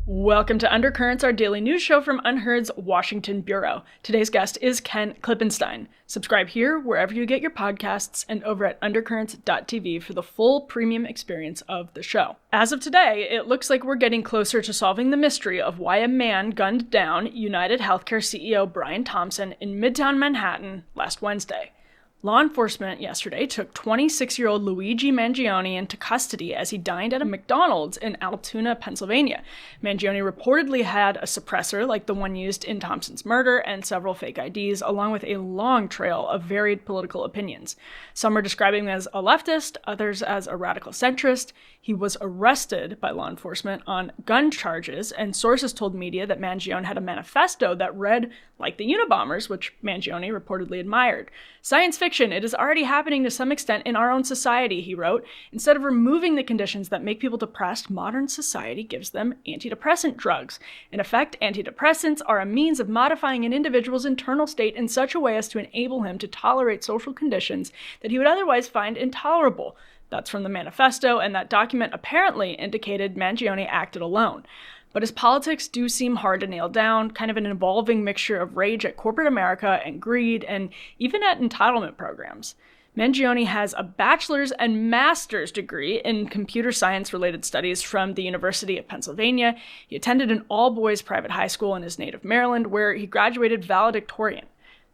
Welcome to Undercurrents, our daily news show from Unheard's Washington Bureau. Today's guest is Ken Klippenstein. Subscribe here, wherever you get your podcasts, and over at undercurrents.tv for the full premium experience of the show. As of today, it looks like we're getting closer to solving the mystery of why a man gunned down UnitedHealthcare CEO Brian Thompson in Midtown Manhattan last Wednesday. Law enforcement yesterday took 26-year-old Luigi Mangione into custody as he dined at a McDonald's in Altoona, Pennsylvania. Mangione reportedly had a suppressor like the one used in Thompson's murder and several fake IDs, along with a long trail of varied political opinions. Some are describing him as a leftist, others as a radical centrist. He was arrested by law enforcement on gun charges, and sources told media that Mangione had a manifesto that read like the Unabombers, which Mangione reportedly admired. "Science fiction, it is already happening to some extent in our own society," he wrote. "Instead of removing the conditions that make people depressed, modern society gives them antidepressant drugs. In effect, antidepressants are a means of modifying an individual's internal state in such a way as to enable him to tolerate social conditions that he would otherwise find intolerable." That's from the manifesto, and that document apparently indicated Mangione acted alone. But his politics do seem hard to nail down, kind of an evolving mixture of rage at corporate America and greed, and even at entitlement programs. Mangione has a bachelor's and master's degree in computer science-related studies from the University of Pennsylvania. He attended an all-boys private high school in his native Maryland, where he graduated valedictorian.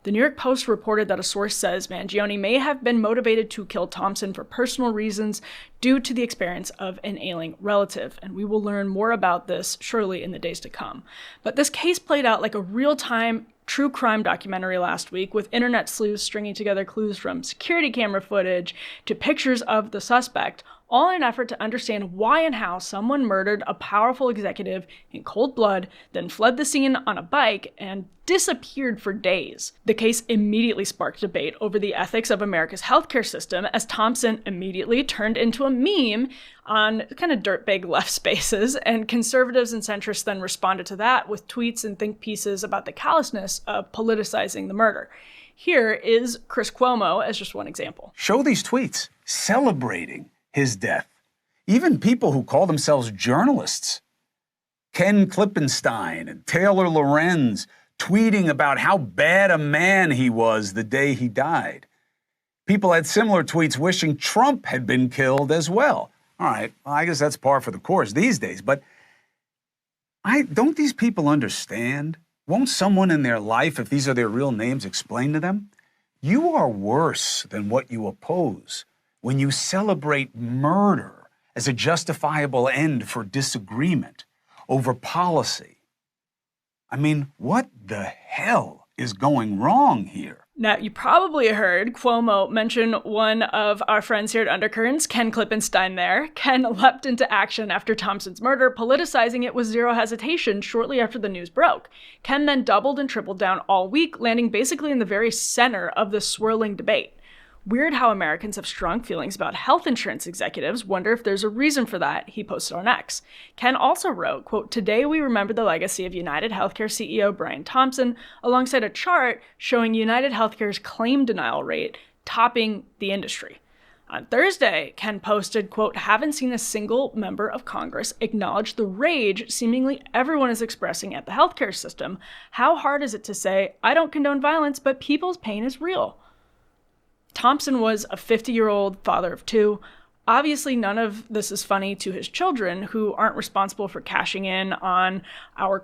The New York Post reported that a source says Mangione may have been motivated to kill Thompson for personal reasons due to the experience of an ailing relative, and we will learn more about this surely in the days to come. But this case played out like a real-time true crime documentary last week, with internet sleuths stringing together clues from security camera footage to pictures of the suspect, all in an effort to understand why and how someone murdered a powerful executive in cold blood, then fled the scene on a bike and disappeared for days. The case immediately sparked debate over the ethics of America's healthcare system, as Thompson immediately turned into a meme on kind of dirtbag left spaces, and conservatives and centrists then responded to that with tweets and think pieces about the callousness of politicizing the murder. Here is Chris Cuomo as just one example. Show these tweets celebrating his death. Even people who call themselves journalists. Ken Klippenstein and Taylor Lorenz tweeting about how bad a man he was the day he died. People had similar tweets wishing Trump had been killed as well. All right, well, I guess that's par for the course these days, but don't these people understand? Won't someone in their life, if these are their real names, explain to them? You are worse than what you oppose when you celebrate murder as a justifiable end for disagreement over policy. I mean, what the hell is going wrong here? Now, you probably heard Cuomo mention one of our friends here at Undercurrents, Ken Klippenstein there. Ken leapt into action after Thompson's murder, politicizing it with zero hesitation shortly after the news broke. Ken then doubled and tripled down all week, landing basically in the very center of the swirling debate. Weird how Americans have strong feelings about health insurance executives. Wonder if there's a reason for that, he posted on X. Ken also wrote, quote, "Today we remember the legacy of UnitedHealthcare CEO Brian Thompson," alongside a chart showing UnitedHealthcare's claim denial rate topping the industry. On Thursday, Ken posted, quote, "Haven't seen a single member of Congress acknowledge the rage seemingly everyone is expressing at the healthcare system. How hard is it to say, I don't condone violence, but people's pain is real?" Thompson was a 50-year-old father of two. Obviously, none of this is funny to his children, who aren't responsible for cashing in on our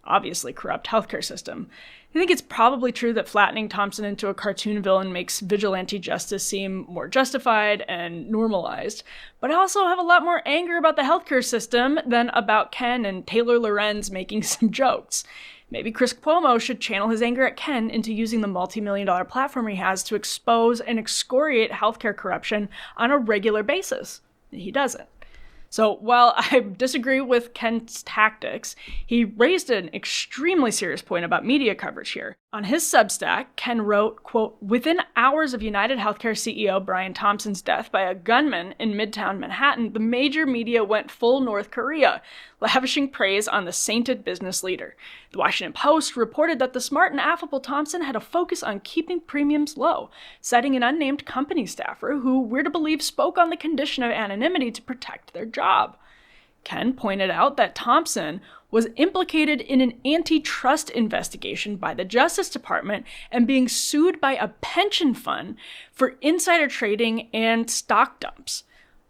obviously corrupt healthcare system. I think it's probably true that flattening Thompson into a cartoon villain makes vigilante justice seem more justified and normalized. But I also have a lot more anger about the healthcare system than about Ken and Taylor Lorenz making some jokes. Maybe Chris Cuomo should channel his anger at Ken into using the multi-million-dollar platform he has to expose and excoriate healthcare corruption on a regular basis. He doesn't. So while I disagree with Ken's tactics, he raised an extremely serious point about media coverage here. On his Substack, Ken wrote, quote, "Within hours of UnitedHealthcare CEO Brian Thompson's death by a gunman in Midtown Manhattan, the major media went full North Korea, lavishing praise on the sainted business leader. The Washington Post reported that the smart and affable Thompson had a focus on keeping premiums low, citing an unnamed company staffer who we're to believe spoke on the condition of anonymity to protect their job. Ken pointed out that Thompson was implicated in an antitrust investigation by the Justice Department and being sued by a pension fund for insider trading and stock dumps.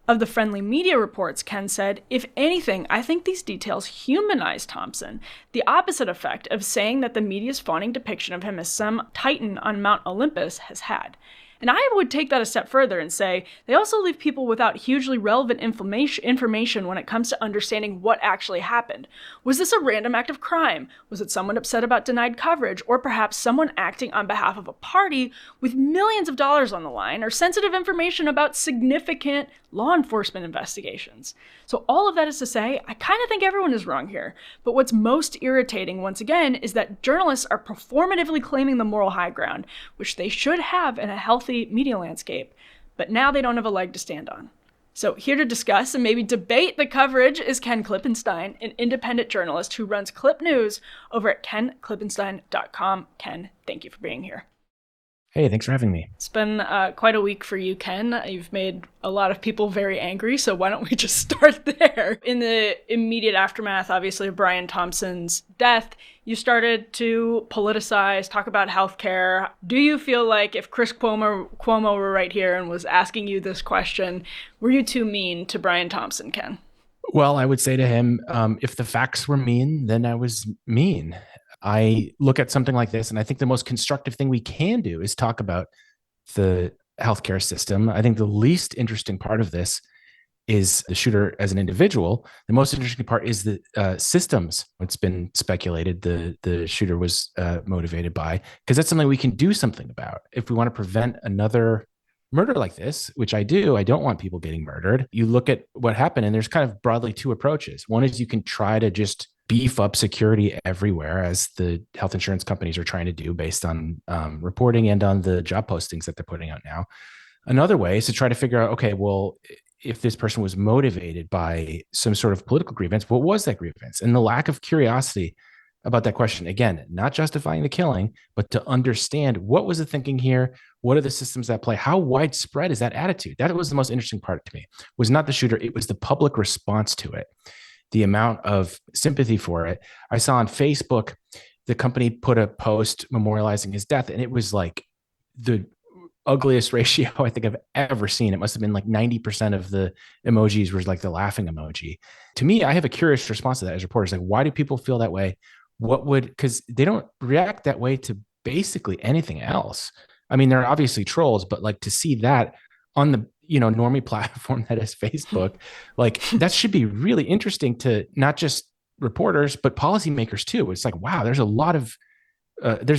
Of the friendly media reports, Ken said, "If anything, I think these details humanize Thompson, the opposite effect of saying that the media's fawning depiction of him as some titan on Mount Olympus has had." And I would take that a step further and say they also leave people without hugely relevant information when it comes to understanding what actually happened. Was this a random act of crime? Was it someone upset about denied coverage? Or perhaps someone acting on behalf of a party with millions of dollars on the line, or sensitive information about significant law enforcement investigations? So all of that is to say, I kind of think everyone is wrong here. But what's most irritating, once again, is that journalists are performatively claiming the moral high ground, which they should have in a healthy media landscape, but now they don't have a leg to stand on. So here to discuss and maybe debate the coverage is Ken Klippenstein, an independent journalist who runs Clip News over at kenklippenstein.com. Ken, thank you for being here. Hey, thanks for having me. It's been quite a week for you, Ken. You've made a lot of people very angry, so why don't we just start there? In the immediate aftermath, obviously, of Brian Thompson's death, you started to politicize, talk about healthcare. Do you feel like if Chris Cuomo were right here and was asking you this question, were you too mean to Brian Thompson, Ken? Well, I would say to him, if the facts were mean, then I was mean. I look at something like this, and I think the most constructive thing we can do is talk about the healthcare system. I think the least interesting part of this is the shooter as an individual. The most interesting part is the systems. It's been speculated the shooter was motivated by, because that's something we can do something about. If we want to prevent another murder like this, which I do, I don't want people getting murdered. You look at what happened, and there's kind of broadly two approaches. One is you can try to just beef up security everywhere, as the health insurance companies are trying to do based on reporting and on the job postings that they're putting out now. Another way is to try to figure out, okay, well, if this person was motivated by some sort of political grievance, what was that grievance? And the lack of curiosity about that question, again, not justifying the killing, but to understand what was the thinking here, what are the systems at play, how widespread is that attitude? That was the most interesting part to me, was not the shooter, it was the public response to it. The amount of sympathy for it. I saw on Facebook, the company put a post memorializing his death, and it was like the ugliest ratio I think I've ever seen. It must have been like 90% of the emojis were like the laughing emoji. To me, I have a curious response to that as reporters. Like, why do people feel that way? Because they don't react that way to basically anything else. I mean, there are obviously trolls, but like to see that on the normie platform that is Facebook, like that should be really interesting to not just reporters, but policymakers too. It's like, wow, there's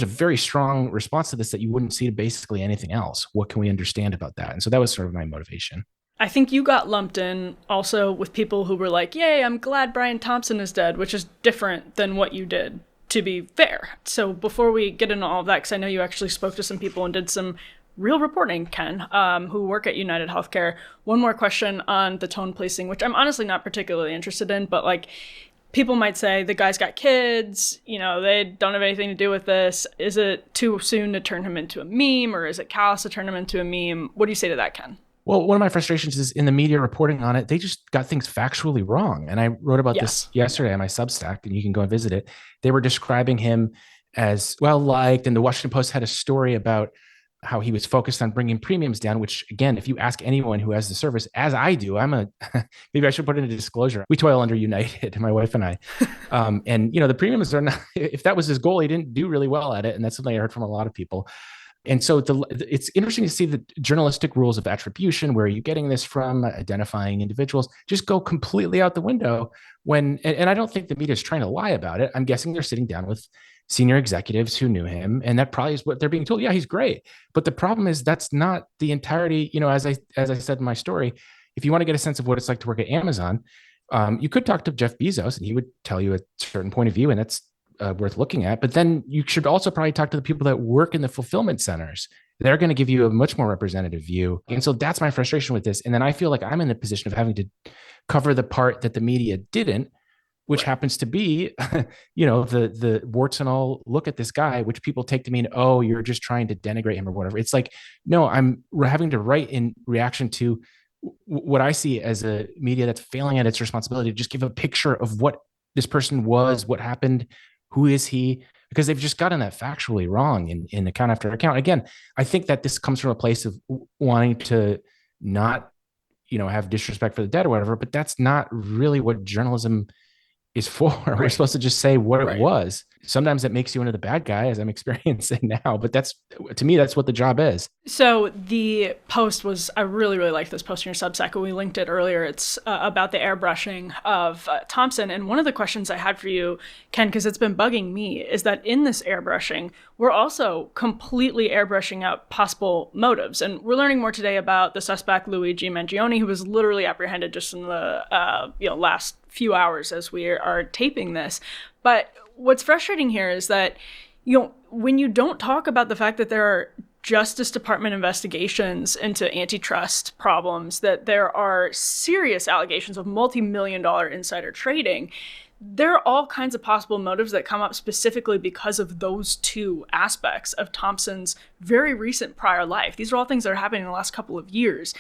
a very strong response to this that you wouldn't see to basically anything else. What can we understand about that? And so that was sort of my motivation. I think you got lumped in also with people who were like, yay, I'm glad Brian Thompson is dead, which is different than what you did, to be fair. So before we get into all of that, because I know you actually spoke to some people and did some real reporting, Ken, who work at UnitedHealthcare. One more question on the tone policing, which I'm honestly not particularly interested in, but like people might say the guy's got kids, they don't have anything to do with this. Is it too soon to turn him into a meme, or is it callous to turn him into a meme? What do you say to that, Ken? Well, one of my frustrations is in the media reporting on it, they just got things factually wrong. And I wrote about this yesterday on my Substack, and you can go and visit it. They were describing him as well-liked, and the Washington Post had a story about how he was focused on bringing premiums down, which again, if you ask anyone who has the service, as I do, maybe I should put in a disclosure. We toil under United, my wife and I. And the premiums are not, if that was his goal, he didn't do really well at it. And that's something I heard from a lot of people. And so it's interesting to see the journalistic rules of attribution, where are you getting this from, identifying individuals, just go completely out the window and I don't think the media is trying to lie about it. I'm guessing they're sitting down with senior executives who knew him, and that probably is what they're being told. Yeah, he's great. But the problem is that's not the entirety, as I said in my story, if you want to get a sense of what it's like to work at Amazon, you could talk to Jeff Bezos and he would tell you a certain point of view, and that's worth looking at. But then you should also probably talk to the people that work in the fulfillment centers. They're going to give you a much more representative view. And so that's my frustration with this. And then I feel like I'm in the position of having to cover the part that the media didn't, which happens to be, the warts and all look at this guy, which people take to mean, oh, you're just trying to denigrate him or whatever. It's like, no, I'm having to write in reaction to what I see as a media that's failing at its responsibility to just give a picture of what this person was, what happened, who is he, because they've just gotten that factually wrong in account after account. Again, I think that this comes from a place of wanting to not, have disrespect for the dead or whatever, but that's not really what journalism is for. Right. We're supposed to just say what it was. Sometimes that makes you into the bad guy, as I'm experiencing now, but to me, that's what the job is. So the post was, I really, really liked this post in your Substack, and we linked it earlier. It's about the airbrushing of Thompson. And one of the questions I had for you, Ken, because it's been bugging me, is that in this airbrushing, we're also completely airbrushing out possible motives. And we're learning more today about the suspect, Luigi Mangione, who was literally apprehended just in the last few hours as we are taping this. But what's frustrating here is that, when you don't talk about the fact that there are Justice Department investigations into antitrust problems, that there are serious allegations of multi-million-dollar insider trading, there are all kinds of possible motives that come up specifically because of those two aspects of Thompson's very recent prior life. These are all things that are happening in the last couple of years.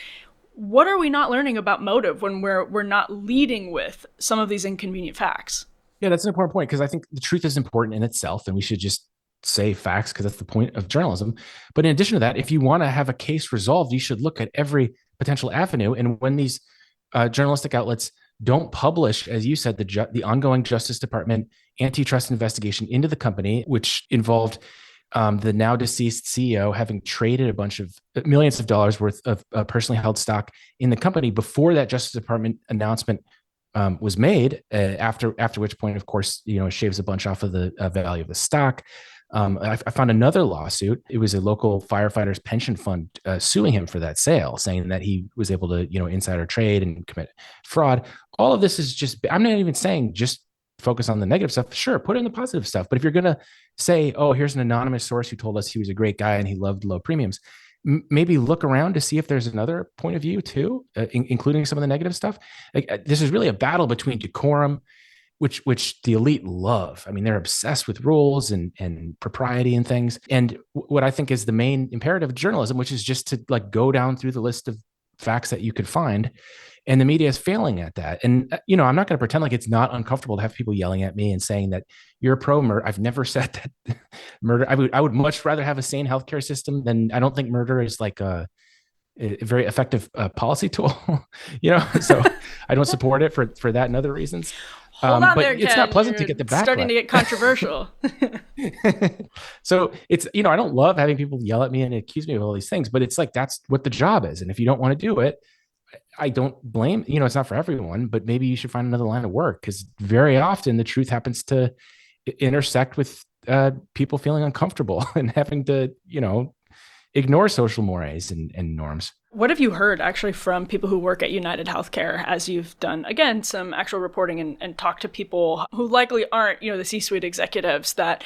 What are we not learning about motive when we're not leading with some of these inconvenient facts? Yeah, that's an important point, because I think the truth is important in itself, and we should just say facts because that's the point of journalism. But in addition to that, if you want to have a case resolved, you should look at every potential avenue. And when these journalistic outlets don't publish, as you said, the ongoing Justice Department antitrust investigation into the company, which involved the now deceased CEO having traded a bunch of millions of dollars worth of personally held stock in the company before that Justice Department announcement was made, after which point, of course, it shaves a bunch off of the value of the stock. I found another lawsuit. It was a local firefighters pension fund suing him for that sale, saying that he was able to, insider trade and commit fraud. All of this is just, I'm not even saying just focus on the negative stuff. Sure, put in the positive stuff. But if you're going to say, oh, here's an anonymous source who told us he was a great guy and he loved low premiums, maybe look around to see if there's another point of view too, including some of the negative stuff. This is really a battle between Decorum, which the elite love. I mean, they're obsessed with rules and propriety and things. And what I think is the main imperative of journalism, which is just to go down through the list of facts that you could find. And the media is failing at that. And, I'm not going to pretend like it's not uncomfortable to have people yelling at me and saying that you're pro murder. I've never said that murder. I would much rather have a sane healthcare system than, I don't think murder is a very effective policy tool, so I don't support it for that and other reasons. Hold on but there, it's Ken. not pleasant You're to get the backlash. Starting to get controversial. So it's, I don't love having people yell at me and accuse me of all these things, but it's that's what the job is. And if you don't want to do it, I don't blame, it's not for everyone, but maybe you should find another line of work, because very often the truth happens to intersect with people feeling uncomfortable and having to, ignore social mores and norms. What have you heard actually from people who work at UnitedHealthcare, as you've done, again, some actual reporting and talked to people who likely aren't, the C-suite executives that,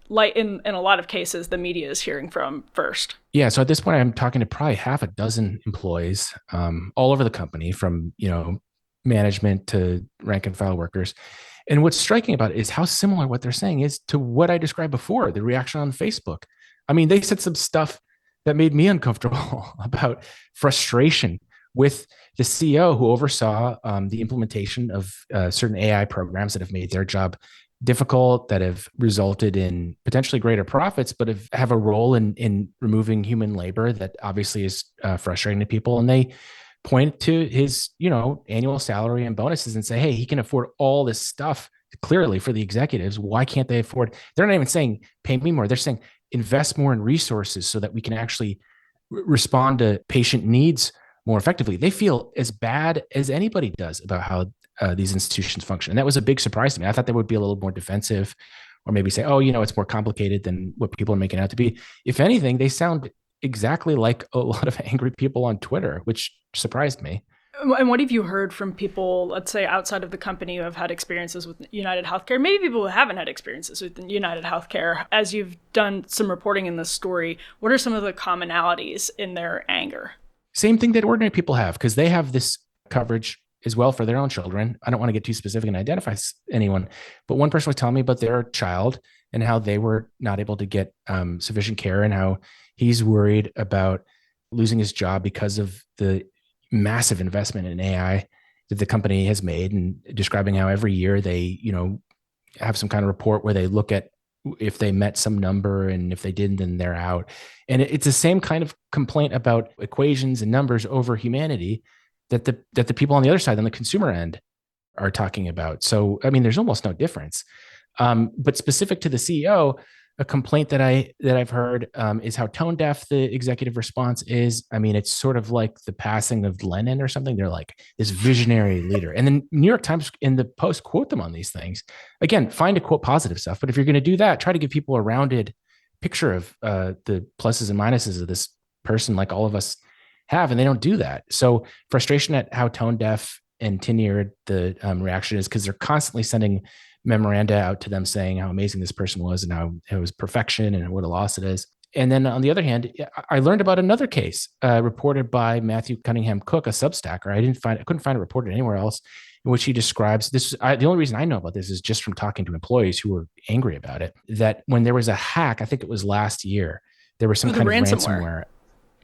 like in a lot of cases, the media is hearing from first? Yeah. So at this point, I'm talking to probably half a dozen employees all over the company, from, management to rank and file workers. And what's striking about it is how similar what they're saying is to what I described before, the reaction on Facebook. I mean, they said some stuff that made me uncomfortable about frustration with the CEO who oversaw the implementation of certain AI programs that have made their job difficult, that have resulted in potentially greater profits, but have a role in removing human labor that obviously is frustrating to people. And they point to his, annual salary and bonuses and say, hey, he can afford all this stuff clearly for the executives. Why can't they afford? They're not even saying pay me more. They're saying invest more in resources so that we can actually respond to patient needs more effectively. They feel as bad as anybody does about how these institutions function. And that was a big surprise to me. I thought they would be a little more defensive, or maybe say, oh, it's more complicated than what people are making it out to be. If anything, they sound exactly like a lot of angry people on Twitter, which surprised me. And what have you heard from people, let's say, outside of the company who have had experiences with UnitedHealthcare, maybe people who haven't had experiences with UnitedHealthcare? As you've done some reporting in this story, what are some of the commonalities in their anger? Same thing that ordinary people have, because they have this coverage as well for their own children. I don't want to get too specific and identify anyone, but one person was telling me about their child and how they were not able to get sufficient care, and how he's worried about losing his job because of the massive investment in AI that the company has made, and describing how every year they, have some kind of report where they look at if they met some number, and if they didn't, then they're out. And it's the same kind of complaint about equations and numbers over humanity that the people on the other side, on the consumer end, are talking about. So, I mean, there's almost no difference. But specific to the CEO, a complaint that I've heard is how tone deaf the executive response is. I mean, it's sort of like the passing of Lenin or something. They're like this visionary leader, and then New York Times in the Post quote them on these things. Again, find to quote positive stuff, but if you're going to do that, try to give people a rounded picture of the pluses and minuses of this person, like all of us have, and they don't do that. So frustration at how tone deaf and tenured the reaction is, because they're constantly sending memoranda out to them saying how amazing this person was and how it was perfection and what a loss it is. And then on the other hand, I learned about another case reported by Matthew Cunningham Cook, a Substacker. I couldn't find it reported anywhere else, in which he describes this. The only reason I know about this is just from talking to employees who were angry about it, that when there was a hack, I think it was last year, there was some kind of ransomware.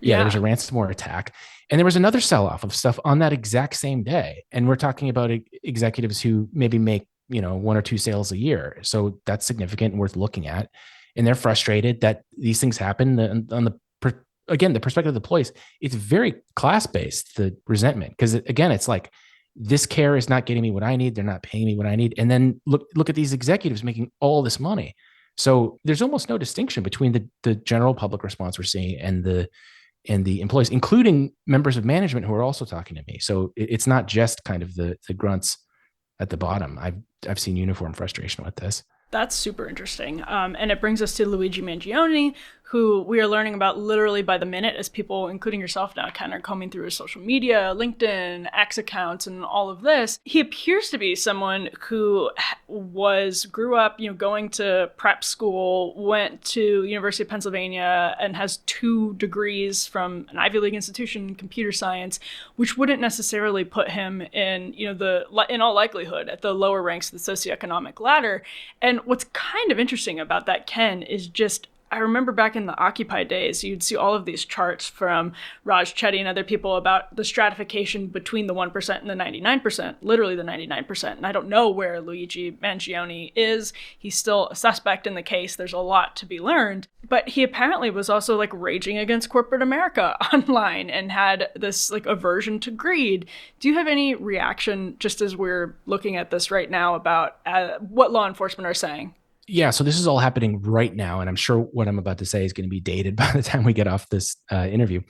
Yeah, there was a ransomware attack. And there was another sell-off of stuff on that exact same day. And we're talking about executives who maybe make, one or two sales a year. So that's significant and worth looking at. And they're frustrated that these things happen. The perspective of the employees, it's very class-based, the resentment. Because again, it's like, this care is not getting me what I need. They're not paying me what I need. And then look at these executives making all this money. So there's almost no distinction between the general public response we're seeing and the employees, including members of management who are also talking to me. So it's not just kind of the grunts at the bottom. I've seen uniform frustration with this. That's super interesting. And it brings us to Luigi Mangione, who we are learning about literally by the minute as people, including yourself now, kind of combing through his social media, LinkedIn, X accounts, and all of this. He appears to be someone who grew up, going to prep school, went to University of Pennsylvania, and has 2 degrees from an Ivy League institution in computer science, which wouldn't necessarily put him in, in all likelihood, at the lower ranks of the socioeconomic ladder. And what's kind of interesting about that, Ken, is just, I remember back in the Occupy days, you'd see all of these charts from Raj Chetty and other people about the stratification between the 1% and the 99%, literally the 99%. And I don't know where Luigi Mangione is. He's still a suspect in the case. There's a lot to be learned. But he apparently was also like raging against corporate America online and had this like aversion to greed. Do you have any reaction, just as we're looking at this right now, about what law enforcement are saying? Yeah, so this is all happening right now, and I'm sure what I'm about to say is going to be dated by the time we get off this interview.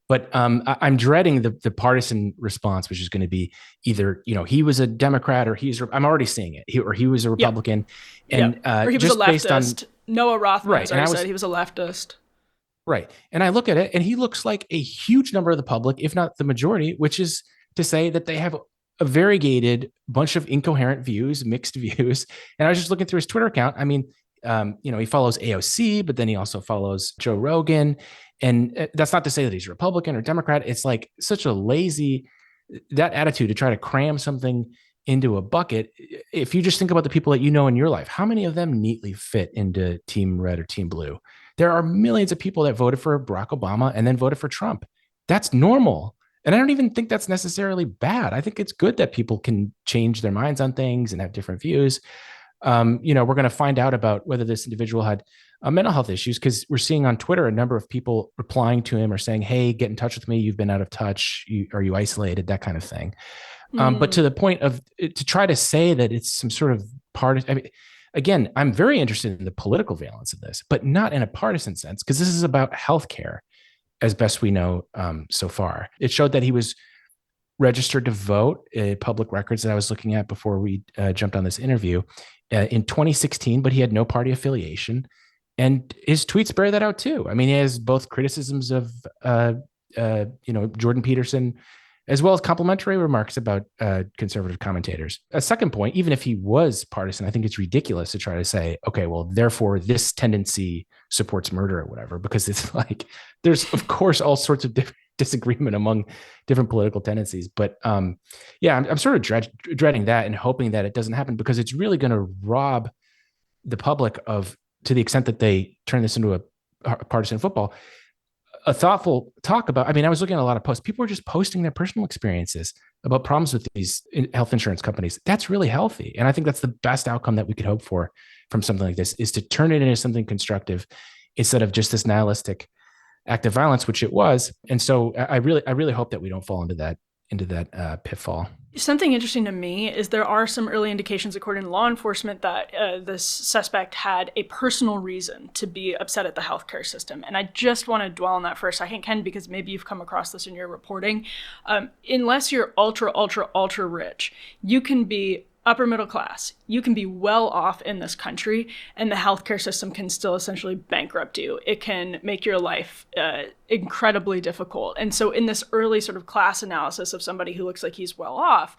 But I'm dreading the partisan response, which is going to be either he was a Democrat or I'm already seeing it. He was a Republican, and or he was just a leftist. Noah Rothman said he was a leftist. Right, and I look at it, and he looks like a huge number of the public, if not the majority, which is to say that they have a variegated bunch of incoherent views, mixed views. And I was just looking through his Twitter account. I mean, he follows AOC, but then he also follows Joe Rogan. And that's not to say that he's Republican or Democrat. It's like such a lazy, that attitude to try to cram something into a bucket. If you just think about the people that you know in your life, how many of them neatly fit into Team Red or Team Blue? There are millions of people that voted for Barack Obama and then voted for Trump. That's normal. And I don't even think that's necessarily bad. I think it's good that people can change their minds on things and have different views. We're going to find out about whether this individual had mental health issues, because we're seeing on Twitter a number of people replying to him or saying, hey, get in touch with me. You've been out of touch. Are you isolated? That kind of thing. But to the point of to try to say that it's some sort of partisan. I mean, again, I'm very interested in the political valence of this, but not in a partisan sense, because this is about healthcare. As best we know so far. It showed that he was registered to vote, public records that I was looking at before we jumped on this interview, in 2016, but he had no party affiliation. And his tweets bear that out too. I mean, he has both criticisms of, Jordan Peterson, as well as complimentary remarks about conservative commentators. A second point, even if he was partisan, I think it's ridiculous to try to say, okay, well, therefore this tendency supports murder or whatever, because it's like, there's of course all sorts of different disagreement among different political tendencies. But I'm sort of dreading that and hoping that it doesn't happen, because it's really going to rob the public of, to the extent that they turn this into a partisan football, a thoughtful talk about, I mean, I was looking at a lot of posts. People were just posting their personal experiences about problems with these health insurance companies. That's really healthy. And I think that's the best outcome that we could hope for from something like this, is to turn it into something constructive instead of just this nihilistic act of violence, which it was. And so I really hope that we don't fall into that pitfall. Something interesting to me is there are some early indications, according to law enforcement, that this suspect had a personal reason to be upset at the healthcare system. And I just want to dwell on that for a second, Ken, because maybe you've come across this in your reporting. Unless you're ultra rich, you can be upper middle class. You can be well off in this country, and the healthcare system can still essentially bankrupt you. It can make your life incredibly difficult. And so in this early sort of class analysis of somebody who looks like he's well off,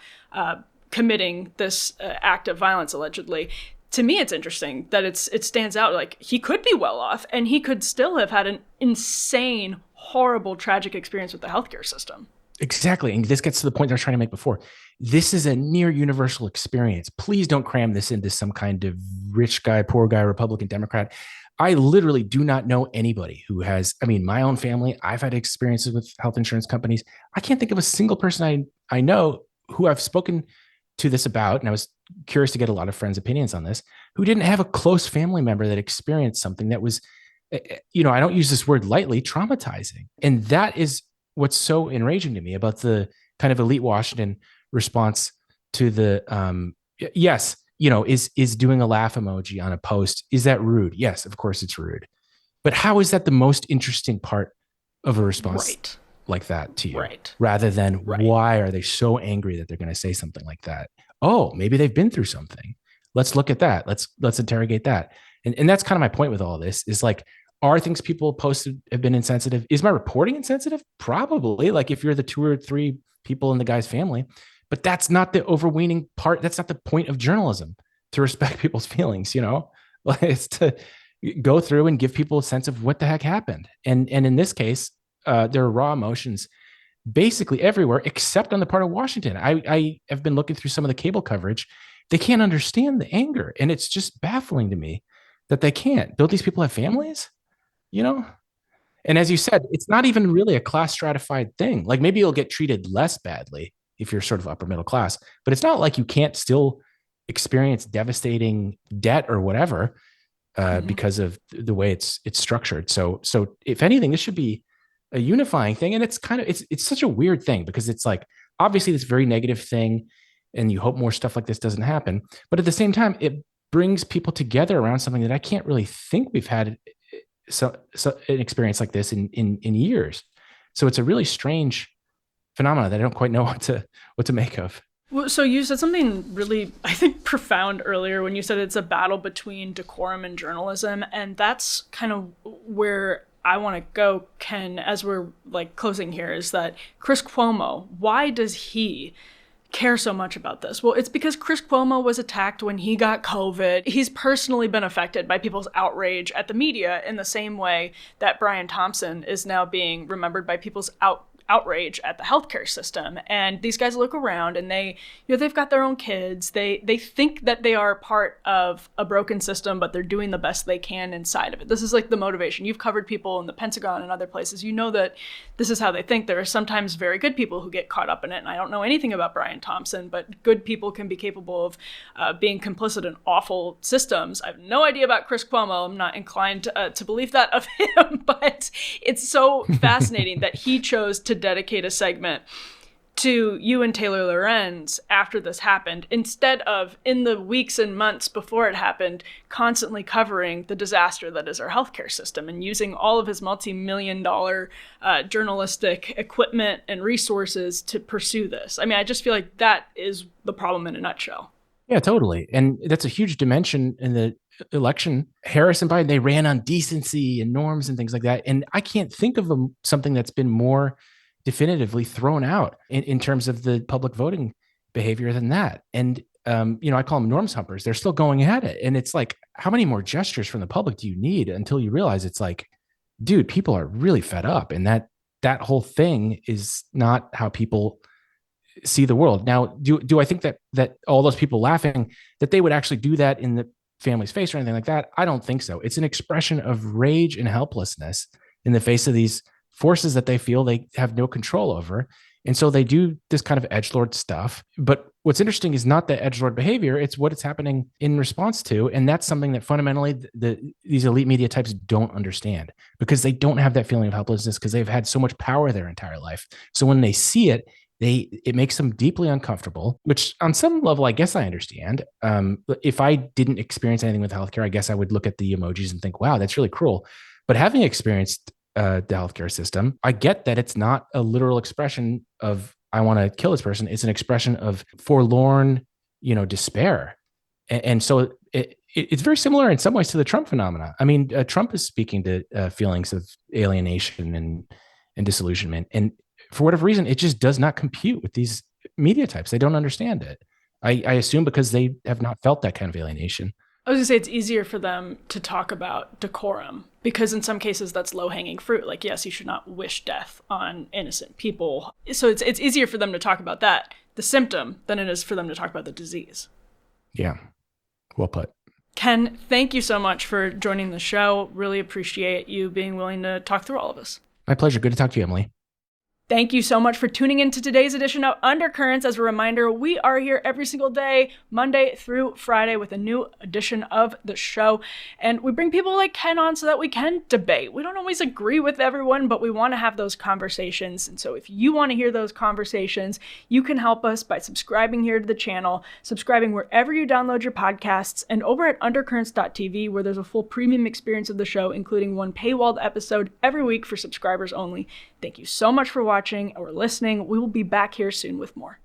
committing this act of violence, allegedly, to me, it's interesting that it stands out. Like, he could be well off, and he could still have had an insane, horrible, tragic experience with the healthcare system. Exactly. And this gets to the point I was trying to make before. This is a near universal experience. Please don't cram this into some kind of rich guy, poor guy, Republican, Democrat. I literally do not know anybody who has, I mean, my own family, I've had experiences with health insurance companies. I can't think of a single person I know who I've spoken to this about, and I was curious to get a lot of friends' opinions on this, who didn't have a close family member that experienced something that was, I don't use this word lightly, traumatizing. And that is what's so enraging to me about the kind of elite Washington response to the, yes, is doing a laugh emoji on a post. Is that rude? Yes, of course it's rude. But how is that the most interesting part of a response like that to you? Rather than why are they so angry that they're going to say something like that? Oh, maybe they've been through something. Let's look at that. Let's interrogate that. And that's kind of my point with all this, is like, are things people posted have been insensitive? Is my reporting insensitive? Probably. Like, if you're the 2 or 3 people in the guy's family, but that's not the overweening part. That's not the point of journalism, to respect people's feelings. It's to go through and give people a sense of what the heck happened. And in this case, there are raw emotions basically everywhere, except on the part of Washington. I have been looking through some of the cable coverage. They can't understand the anger, and it's just baffling to me that they can't. Don't these people have families? And as you said, it's not even really a class stratified thing. Like, maybe you'll get treated less badly if you're sort of upper middle class, but it's not like you can't still experience devastating debt or whatever because of the way it's structured. So if anything, this should be a unifying thing. And it's kind of, it's such a weird thing, because it's like, obviously this very negative thing, and you hope more stuff like this doesn't happen. But at the same time, it brings people together around something that I can't really think we've had so an experience like this in years. So it's a really strange phenomenon that I don't quite know what to make of. Well, so you said something really, I think, profound earlier when you said it's a battle between decorum and journalism. And that's kind of where I want to go, Ken, as we're like closing here, is that Chris Cuomo, why does he care so much about this? Well, it's because Chris Cuomo was attacked when he got COVID. He's personally been affected by people's outrage at the media in the same way that Brian Thompson is now being remembered by people's outrage at the healthcare system. And these guys look around and they've got their own kids. They think that they are part of a broken system, but they're doing the best they can inside of it. This is like the motivation. You've covered people in the Pentagon and other places. You know that this is how they think. There are sometimes very good people who get caught up in it. And I don't know anything about Brian Thompson, but good people can be capable of being complicit in awful systems. I have no idea about Chris Cuomo. I'm not inclined to believe that of him, but it's so fascinating that he chose to dedicate a segment to you and Taylor Lorenz after this happened, instead of, in the weeks and months before it happened, constantly covering the disaster that is our healthcare system and using all of his multi-million-dollar journalistic equipment and resources to pursue this. I mean, I just feel like that is the problem in a nutshell. Yeah, totally. And that's a huge dimension in the election. Harris and Biden, they ran on decency and norms and things like that. And I can't think of something that's been more definitively thrown out in terms of the public voting behavior than that. And, I call them norms humpers. They're still going at it. And it's like, how many more gestures from the public do you need until you realize it's like, dude, people are really fed up. And that whole thing is not how people see the world. Now, do I think that all those people laughing, that they would actually do that in the family's face or anything like that? I don't think so. It's an expression of rage and helplessness in the face of these forces that they feel they have no control over. And so they do this kind of edgelord stuff. But what's interesting is not the edgelord behavior, it's what it's happening in response to. And that's something that fundamentally these elite media types don't understand, because they don't have that feeling of helplessness because they've had so much power their entire life. So when they see it, it makes them deeply uncomfortable, which on some level, I guess I understand. If I didn't experience anything with healthcare, I guess I would look at the emojis and think, wow, that's really cruel. But having experienced the healthcare system, I get that it's not a literal expression of, I want to kill this person. It's an expression of forlorn, despair. And so it's very similar in some ways to the Trump phenomena. I mean, Trump is speaking to feelings of alienation and disillusionment. And for whatever reason, it just does not compute with these media types. They don't understand it. I assume because they have not felt that kind of alienation. I was gonna say it's easier for them to talk about decorum because in some cases that's low-hanging fruit. Like, yes, you should not wish death on innocent people. So it's easier for them to talk about that, the symptom, than it is for them to talk about the disease. Yeah, well put. Ken, thank you so much for joining the show. Really appreciate you being willing to talk through all of us. My pleasure. Good to talk to you, Emily. Thank you so much for tuning into today's edition of Undercurrents. As a reminder, we are here every single day, Monday through Friday, with a new edition of the show. And we bring people like Ken on so that we can debate. We don't always agree with everyone, but we want to have those conversations. And so if you want to hear those conversations, you can help us by subscribing here to the channel, subscribing wherever you download your podcasts, and over at undercurrents.tv, where there's a full premium experience of the show, including one paywalled episode every week for subscribers only. Thank you so much for watching or listening. We will be back here soon with more.